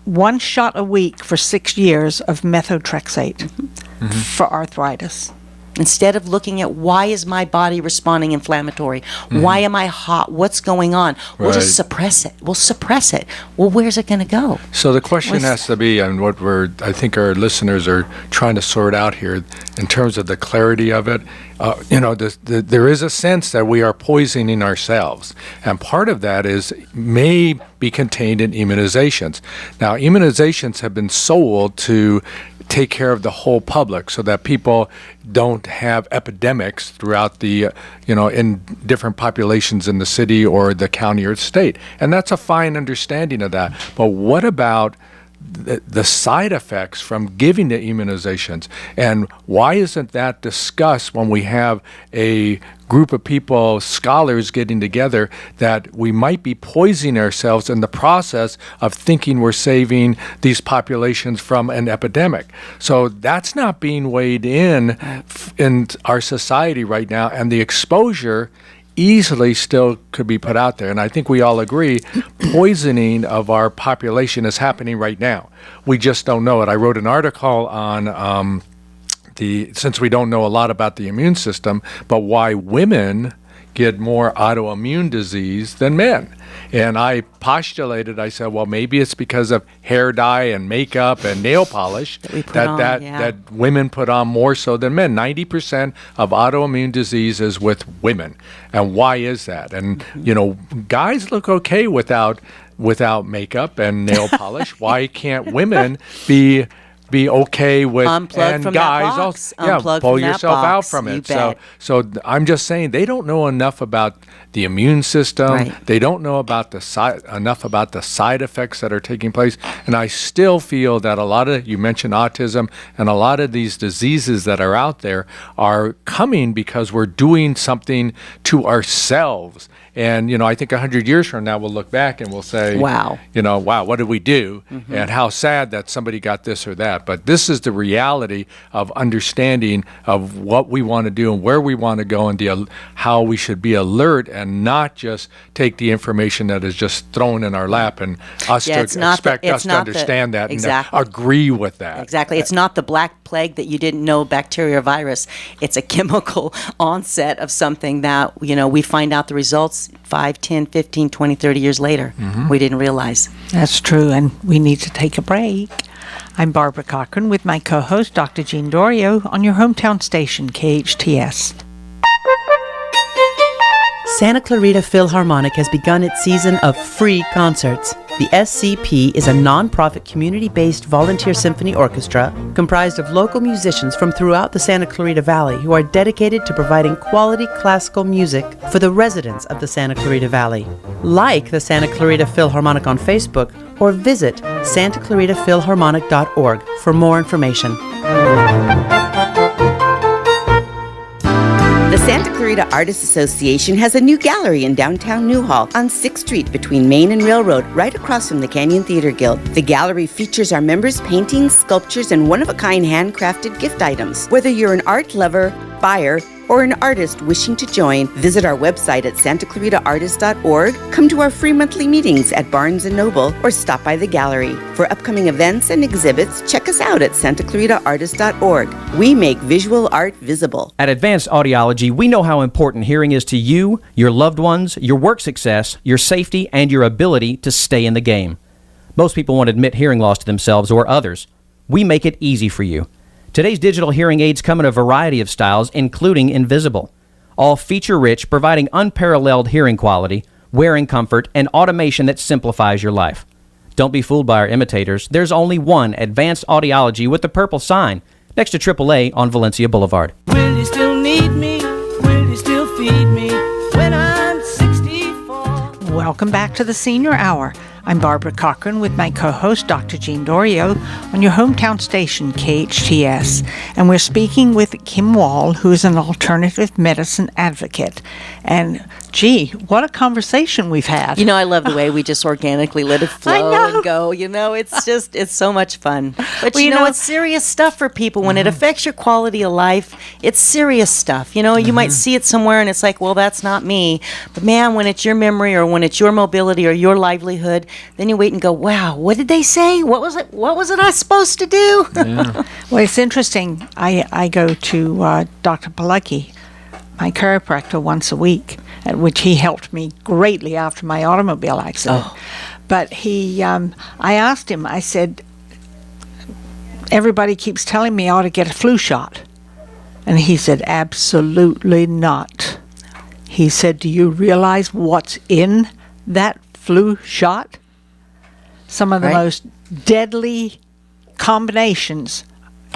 Speaker 1: 1 shot a week for 6 years of methotrexate for arthritis.
Speaker 10: Instead of looking at why is my body responding inflammatory? Why am I hot? What's going on? We'll just suppress it. We'll suppress it. Well, where's it going to go?
Speaker 2: So the question has to be, and what I think our listeners are trying to sort out here in terms of the clarity of it, there is a sense that we are poisoning ourselves. And part of that may be contained in immunizations. Now, immunizations have been sold to take care of the whole public so that people don't have epidemics throughout the, in different populations in the city or the county or state. And that's a fine understanding of that. But what about the side effects from giving the immunizations? And why isn't that discussed when we have a group of people, scholars getting together, that we might be poisoning ourselves in the process of thinking we're saving these populations from an epidemic? So that's not being weighed in our society right now, and the exposure easily still could be put out there. And I think we all agree poisoning of our population is happening right now. We just don't know it. I wrote an article on since we don't know a lot about the immune system, but why women get more autoimmune disease than men. And I postulated, I said, well, maybe it's because of hair dye and makeup and nail polish that women put on more so than men. 90% of autoimmune disease is with women. And why is that? And, guys look okay without makeup and nail polish. Why can't women be okay with
Speaker 10: unplug
Speaker 2: and
Speaker 10: from
Speaker 2: guys
Speaker 10: that box.
Speaker 2: also pull yourself out from it. So I'm just saying they don't know enough about the immune system.
Speaker 10: Right.
Speaker 2: They don't know about enough about the side effects that are taking place. And I still feel that you mentioned autism, and a lot of these diseases that are out there are coming because we're doing something to ourselves. And, I think 100 years from now, we'll look back and we'll say,
Speaker 10: wow,
Speaker 2: what did we do? And how sad that somebody got this or that. that. But this is the reality of understanding of what we want to do and where we want to go, and how we should be alert and not just take the information that is just thrown in our lap and us to expect us to understand that and agree with that.
Speaker 10: Exactly. It's not the black plague that you didn't know, bacteria or virus. It's a chemical onset of something that, we find out the results 5, 10, 15, 20, 30 years later. We didn't realize.
Speaker 1: That's true, and we need to take a break. I'm Barbara Cochran with my co-host, Dr. Jean Dorio, on your hometown station, KHTS.
Speaker 11: Santa Clarita Philharmonic has begun its season of free concerts. The SCP is a non-profit community-based volunteer symphony orchestra comprised of local musicians from throughout the Santa Clarita Valley who are dedicated to providing quality classical music for the residents of the Santa Clarita Valley. Like the Santa Clarita Philharmonic on Facebook or visit santaclaritaphilharmonic.org for more information.
Speaker 12: The Santa Clarita Artists Association has a new gallery in downtown Newhall on 6th Street between Main and Railroad, right across from the Canyon Theater Guild. The gallery features our members' paintings, sculptures, and one-of-a-kind handcrafted gift items. Whether you're an art lover, buyer, or an artist wishing to join, visit our website at santaclaritaartist.org, come to our free monthly meetings at Barnes & Noble, or stop by the gallery. For upcoming events and exhibits, check us out at santaclaritaartist.org. We make visual art visible.
Speaker 8: At Advanced Audiology, we know how important hearing is to you, your loved ones, your work success, your safety, and your ability to stay in the game. Most people won't admit hearing loss to themselves or others. We make it easy for you. Today's digital hearing aids come in a variety of styles, including invisible. All feature-rich, providing unparalleled hearing quality, wearing comfort, and automation that simplifies your life. Don't be fooled by our imitators. There's only one Advanced Audiology with the purple sign next to AAA on Valencia Boulevard.
Speaker 9: Will you still need me? Will you still feed me when I'm 64?
Speaker 1: Welcome back to the Senior Hour. I'm Barbara Cochran with my co-host, Dr. Jean Dorio, on your hometown station, KHTS. And we're speaking with Kim Wall, who is an alternative medicine advocate. And, gee, what a conversation we've had.
Speaker 10: I love the way we just organically let it flow and go. It's so much fun. But, it's serious stuff for people. When it affects your quality of life, it's serious stuff. You might see it somewhere and it's like, well, that's not me. But, man, when it's your memory or when it's your mobility or your livelihood, then you wait and go, wow, what did they say? What was it I was supposed to do?
Speaker 2: Yeah.
Speaker 1: Well, it's interesting. I go to Dr. Palecki, my chiropractor, once a week, at which he helped me greatly after my automobile accident. But I asked him, I said, everybody keeps telling me I ought to get a flu shot. And he said, absolutely not. He said, do you realize what's in that flu shot? Some of the most deadly combinations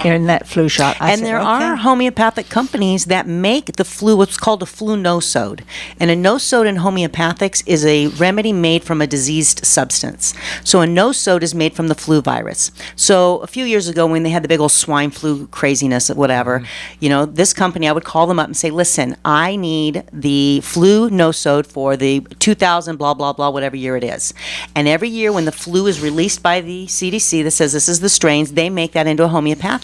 Speaker 1: in that flu shot.
Speaker 10: There are homeopathic companies that make the flu, what's called a flu nosode. And a nosode in homeopathics is a remedy made from a diseased substance. So a nosode is made from the flu virus. So a few years ago when they had the big old swine flu craziness, whatever, this company, I would call them up and say, listen, I need the flu nosode for the 2000 blah, blah, blah, whatever year it is. And every year when the flu is released by the CDC that says this is the strains, they make that into a homeopathic.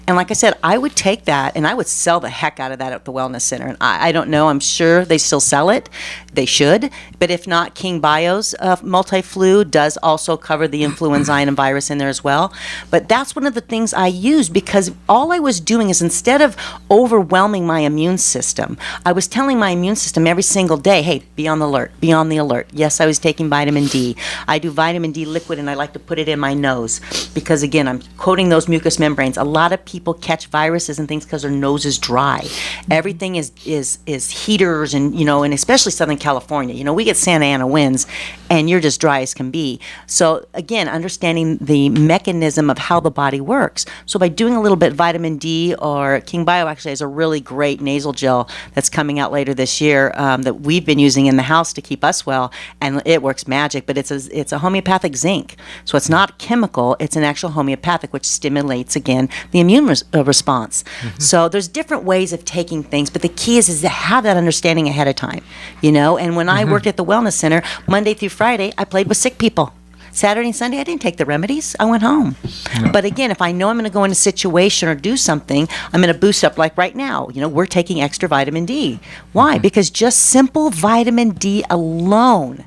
Speaker 10: And like I said, I would take that and I would sell the heck out of that at the Wellness Center. And I don't know, I'm sure they still sell it. They should. But if not, King Bio's multi-flu does also cover the influenza and virus in there as well. But that's one of the things I use because all I was doing is instead of overwhelming my immune system, I was telling my immune system every single day, hey, be on the alert, be on the alert. Yes, I was taking vitamin D. I do vitamin D liquid and I like to put it in my nose because, again, I'm coating those mucous membranes. A lot of people catch viruses and things because their nose is dry. Everything is heaters and, and especially Southern California. We get Santa Ana winds and you're just dry as can be. So, again, understanding the mechanism of how the body works. So by doing a little bit of vitamin D, or King Bio actually has a really great nasal gel that's coming out later this year that we've been using in the house to keep us well, and it works magic, but it's a homeopathic zinc. So it's not chemical, it's an actual homeopathic, which stimulates, again, the immune response. So there's different ways of taking things, but the key is to have that understanding ahead of time, And when I worked at the Wellness Center, Monday through Friday, I played with sick people. Saturday and Sunday, I didn't take the remedies. I went home.
Speaker 2: No.
Speaker 10: But again, if I know I'm going to go in a situation or do something, I'm going to boost up. Like right now, we're taking extra vitamin D. Why? Because just simple vitamin D alone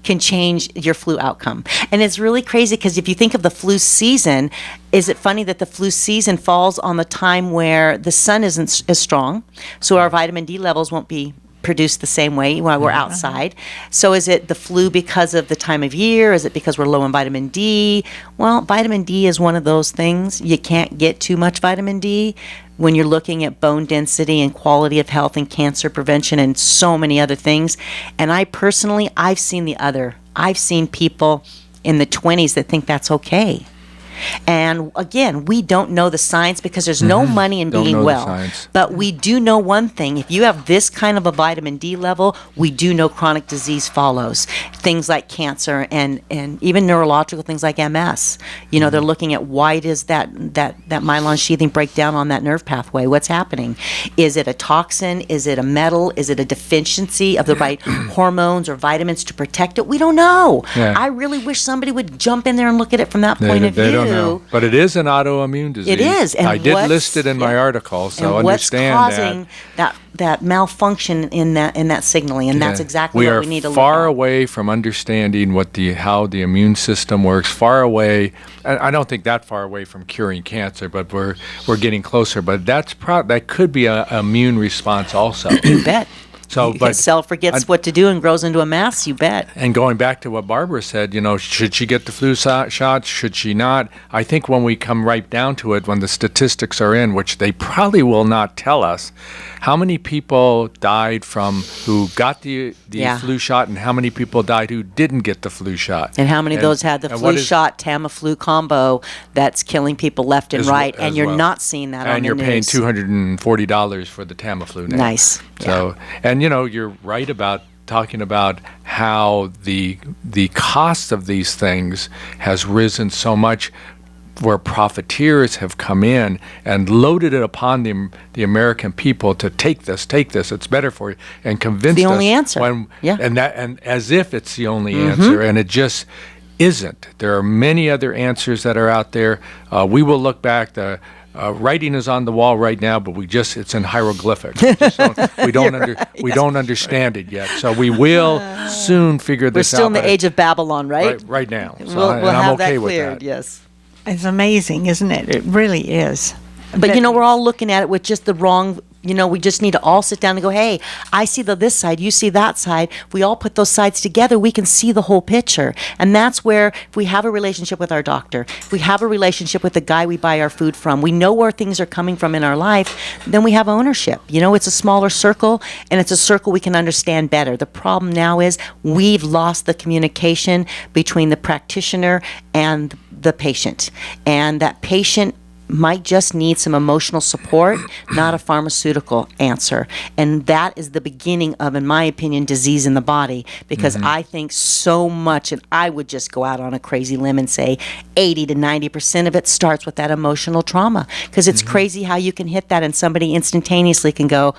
Speaker 10: can change your flu outcome. And it's really crazy because if you think of the flu season, is it funny that the flu season falls on the time where the sun isn't as strong, so our vitamin D levels won't be produced the same way while we're outside? So is it the flu because of the time of year? Is it because we're low in vitamin D? Well, vitamin D is one of those things. You can't get too much vitamin D when you're looking at bone density and quality of health and cancer prevention and so many other things. And I've seen the other. I've seen people in the 20s that think that's okay. And again, we don't know the science because there's no money in
Speaker 2: Don't
Speaker 10: being
Speaker 2: know the
Speaker 10: well.
Speaker 2: science.
Speaker 10: But we do know one thing. If you have this kind of a vitamin D level, we do know chronic disease follows. Things like cancer and even neurological things like MS. They're looking at why does that myelin sheathing break down on that nerve pathway? What's happening? Is it a toxin? Is it a metal? Is it a deficiency of the right hormones or vitamins to protect it? We don't know.
Speaker 2: Yeah.
Speaker 10: I really wish somebody would jump in there and look at it from that point of view.
Speaker 2: They don't know. But it is an autoimmune disease.
Speaker 10: It is. And
Speaker 2: I did list it in my article, so
Speaker 10: and what's
Speaker 2: understand
Speaker 10: causing that malfunction in that signaling, and that's exactly what we need to look at.
Speaker 2: We are far away from understanding how the immune system works. Far away. I don't think that far away from curing cancer, but we're getting closer. But that could be an immune response also.
Speaker 10: You bet.
Speaker 2: So,
Speaker 10: His cell forgets what to do and grows into a mass, you bet.
Speaker 2: And going back to what Barbara said, should she get the flu shot? Should she not? I think when we come right down to it, when the statistics are in, which they probably will not tell us, how many people died from who got the flu shot and how many people died who didn't get the flu shot.
Speaker 10: And how many of those had the flu shot, Tamiflu combo that's killing people left and right, and you're not seeing that on the news.
Speaker 2: And you're paying $240 for the Tamiflu now.
Speaker 10: Nice.
Speaker 2: So, and you're right about talking about how the cost of these things has risen so much, where profiteers have come in and loaded it upon the American people to take this, it's better for you, and convinced us.
Speaker 10: The only answer.
Speaker 2: And as if it's the only answer, and it just isn't. There are many other answers that are out there. We will look back. The writing is on the wall right now, but it's in hieroglyphic. We don't understand it yet. So we will soon figure this out.
Speaker 10: We're still in the age of Babylon, right?
Speaker 2: Right now. So
Speaker 10: we'll
Speaker 2: I'm
Speaker 10: have
Speaker 2: okay
Speaker 10: that
Speaker 2: with
Speaker 10: cleared,
Speaker 2: that.
Speaker 10: yes.
Speaker 1: It's amazing, isn't it? It really is.
Speaker 10: But we're all looking at it with just the wrong, we just need to all sit down and go, hey, I see this side, you see that side. If we all put those sides together, we can see the whole picture. And that's where, if we have a relationship with our doctor, if we have a relationship with the guy we buy our food from, we know where things are coming from in our life, then we have ownership. It's a smaller circle, and it's a circle we can understand better. The problem now is we've lost the communication between the practitioner and the patient. And that patient might just need some emotional support, not a pharmaceutical answer. And that is the beginning of, in my opinion, disease in the body, because I think so much, and I would just go out on a crazy limb and say 80 to 90% of it starts with that emotional trauma, because it's crazy how you can hit that and somebody instantaneously can go,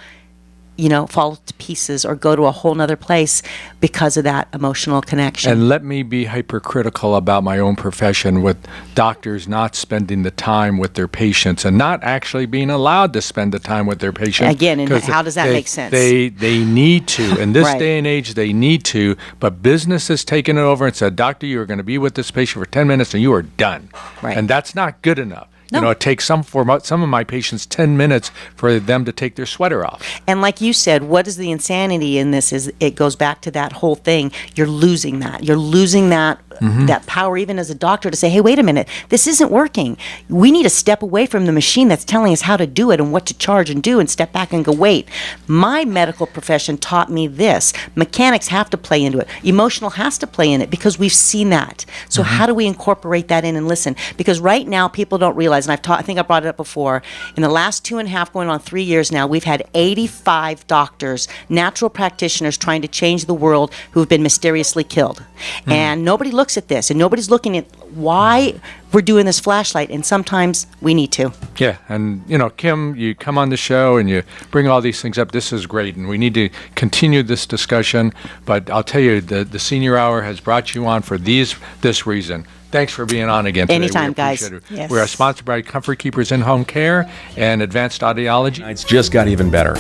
Speaker 10: fall to pieces or go to a whole nother place because of that emotional connection.
Speaker 2: And let me be hypercritical about my own profession, with doctors not spending the time with their patients and not actually being allowed to spend the time with their patients.
Speaker 10: Again, and how does that make sense?
Speaker 2: They need to. In this
Speaker 10: Right.
Speaker 2: day and age, they need to. But business has taken it over and said, doctor, you are going to be with this patient for 10 minutes and you are done.
Speaker 10: Right.
Speaker 2: And that's not good enough.
Speaker 10: No.
Speaker 2: It takes some of my patients 10 minutes for them to take their sweater off.
Speaker 10: And like you said, what is the insanity in this is it goes back to that whole thing. You're losing that. You're losing that that power even as a doctor to say, hey, wait a minute, this isn't working. We need to step away from the machine that's telling us how to do it and what to charge and do, and step back and go, wait, my medical profession taught me this. Mechanics have to play into it. Emotional has to play in it, because we've seen that. So how do we incorporate that in and listen? Because right now people don't realize, and I think I brought it up before, in the last 2.5 going on 3 years now, we've had 85 doctors, natural practitioners trying to change the world, who have been mysteriously killed. And nobody looks looks at this, and nobody's looking at why we're doing this flashlight, and sometimes we need to.
Speaker 2: Yeah, and Kim, you come on the show and you bring all these things up. This is great, and we need to continue this discussion. But I'll tell you, the Senior Hour has brought you on for this reason. Thanks for being on again today.
Speaker 10: Anytime,
Speaker 2: we
Speaker 10: guys.
Speaker 2: It.
Speaker 10: Yes.
Speaker 2: We are sponsored by Comfort Keepers In-Home Care and Advanced Audiology.
Speaker 7: It's just got even better.